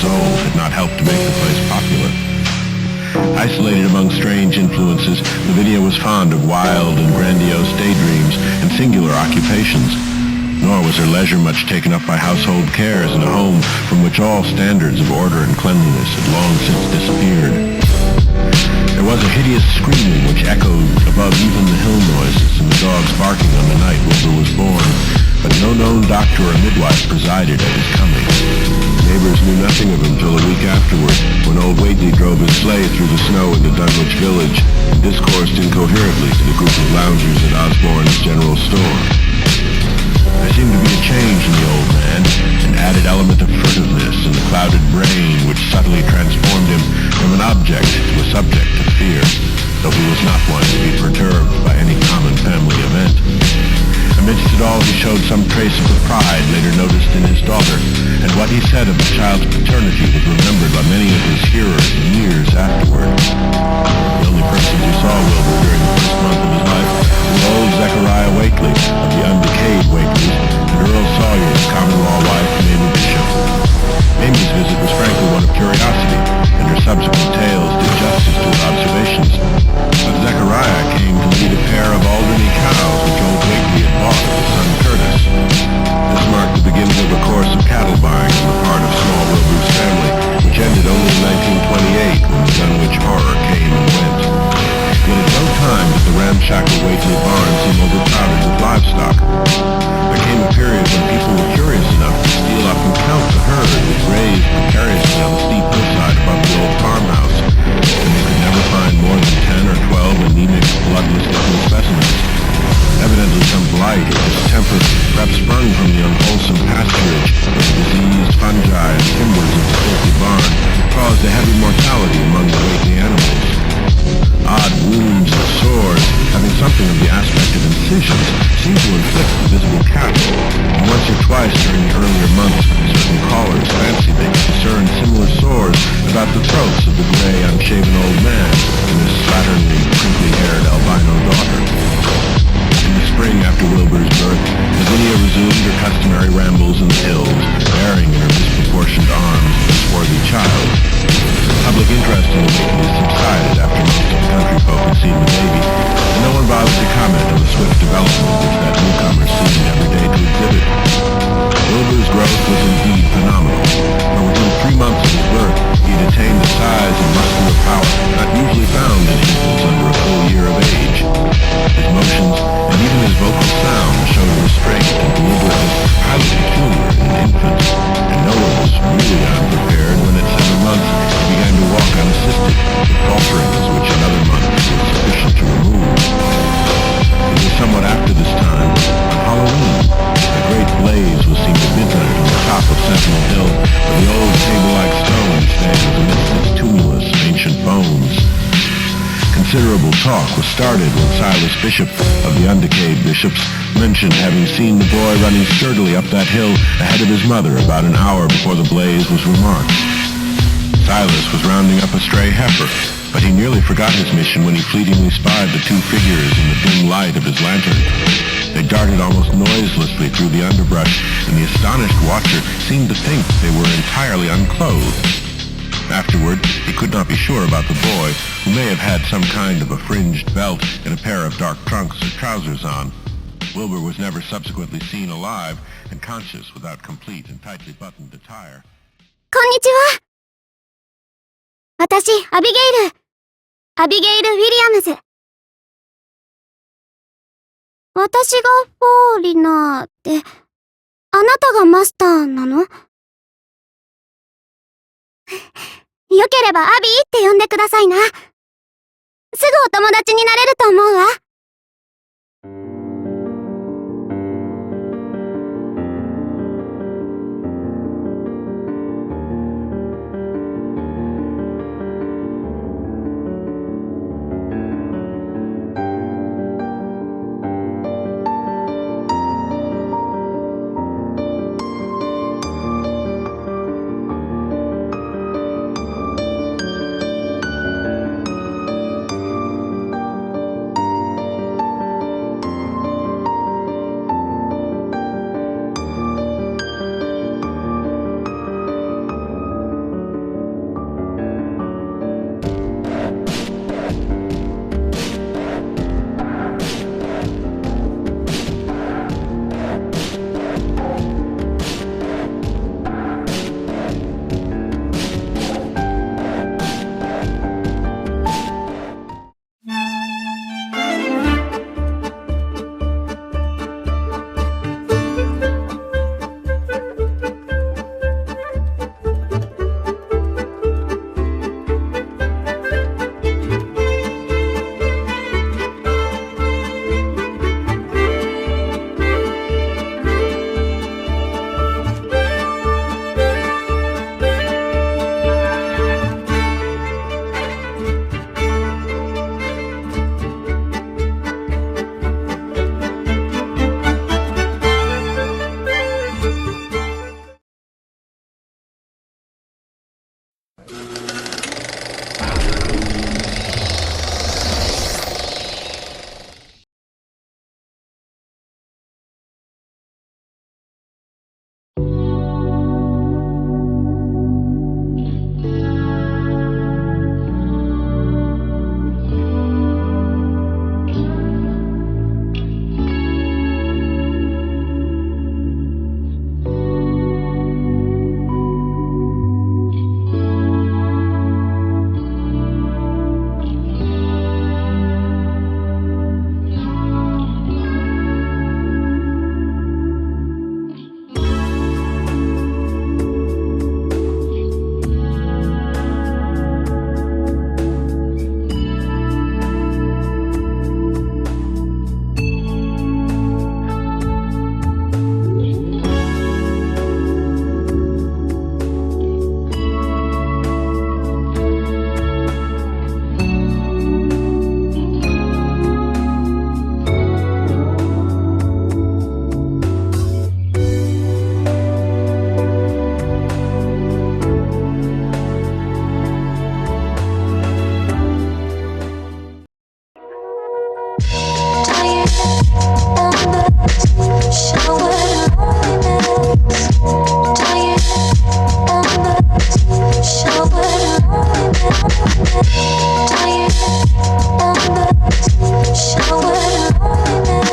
soul had not helped to make the place popular. Isolated among strange influences, Lavinia was fond of wild and grandiose daydreams and singular occupations. Nor was her leisure much taken up by household cares in a home from which all standards of order and cleanliness had long since disappeared. There was a hideous screaming which echoed above even the hill noises and the dogs barking on the night Wilbur was born, but no known doctor or midwife presided at his coming. Neighbors knew nothing of him till a week afterward, when old Whately drove his sleigh through the snow into Dunwich village and discoursed incoherently to the group of loungers at Osborne's general store. There seemed to be a change in the old man, an added element of furtiveness in the clouded brain which subtly transformed him from an object to a subject of fear, though he was not one to be perturbed by any common family event. Amidst it all, he showed some trace of the pride later noticed in his daughter, and what he said of the child's paternity was remembered by many of his hearers years afterward. The only person who saw Wilbur during the first month of his life was old Zechariah Whately of the undecayed Whateleys, and Earl Sawyer's common-law wife, Mamie Bishop. Mamie's visit was frankly one of curiosity, and her subsequent tales did justice to her observations. But Zechariah came to lead a pair of Alderney cows which old Whately had bought of his son Curtis. This marked the beginning of a course of cattle buying on the part of small Wilbur's family, which ended only in 1928 when the Dunwich horror came and went. Yet at no time did the ramshackle Whately barn seem overcrowded with livestock. There came a period when people were curious enough to steal up and count the herd that grazed precariously on the steep hillside above the old farmhouse, and they could never find more than 10 or 12 anemic, bloodless-looking specimens. Evidently some blight or distemper, perhaps sprung from the unwholesome pasturage where the diseased fungi and timbers of the filthy barn caused a heavy mortality among the Whately animals. Odd wounds and sores, having something of the aspect of incisions, seemed to inflict the visible cattle, and once or twice during the earlier months, certain callers fancied they could discern similar sores about the throats of the gray, unshaven old man and his slatternly, crinkly-haired albino daughter. In the spring after Wilbur's birth, Lavinia resumed her customary rambles in the hills, bearing in her disproportioned arms the swarthy child. Public interest in the Whateleys subsided after most of the country folk had seen the baby, and no one bothered to comment on the swift development which that newcomer seemed every day to exhibit. Wilbur's growth was indeed phenomenal, for within 3 months of his birth, he had attained a size and muscular power not usually found in infants under a full year of age. His motions, and even his vocal sound, showed restraint and deliberateness highly peculiar in an infant, and no one was really unprepared when at 7 months he began to walk unassisted, with falterings which another month was sufficient to remove. It was somewhat after this time, on Halloween, a great blaze was seen at midnight on the top of Sentinel Hill, where the old table-like stone stands amidst its tumulus of ancient bones. Considerable talk was started when Silas Bishop of the undecayed bishops mentioned having seen the boy running sturdily up that hill ahead of his mother about an hour before the blaze was remarked. Silas was rounding up a stray heifer, but he nearly forgot his mission when he fleetingly spied the 2 figures in the dim light of his lantern. They darted almost noiselessly through the underbrush, and the astonished watcher seemed to think they were entirely unclothed. Afterward, he could not be sure about the boy, who may have had some kind of a fringed belt and a pair of dark trunks or trousers on. Wilbur was never subsequently seen alive and conscious without complete and tightly buttoned attire. こんにちは。私、アビゲイル。アビゲイル・ウィリアムズ。私がポーリナーって、あなたがマスターなの？よければアビーって呼んでくださいな。すぐお友達になれると思うわ。Shower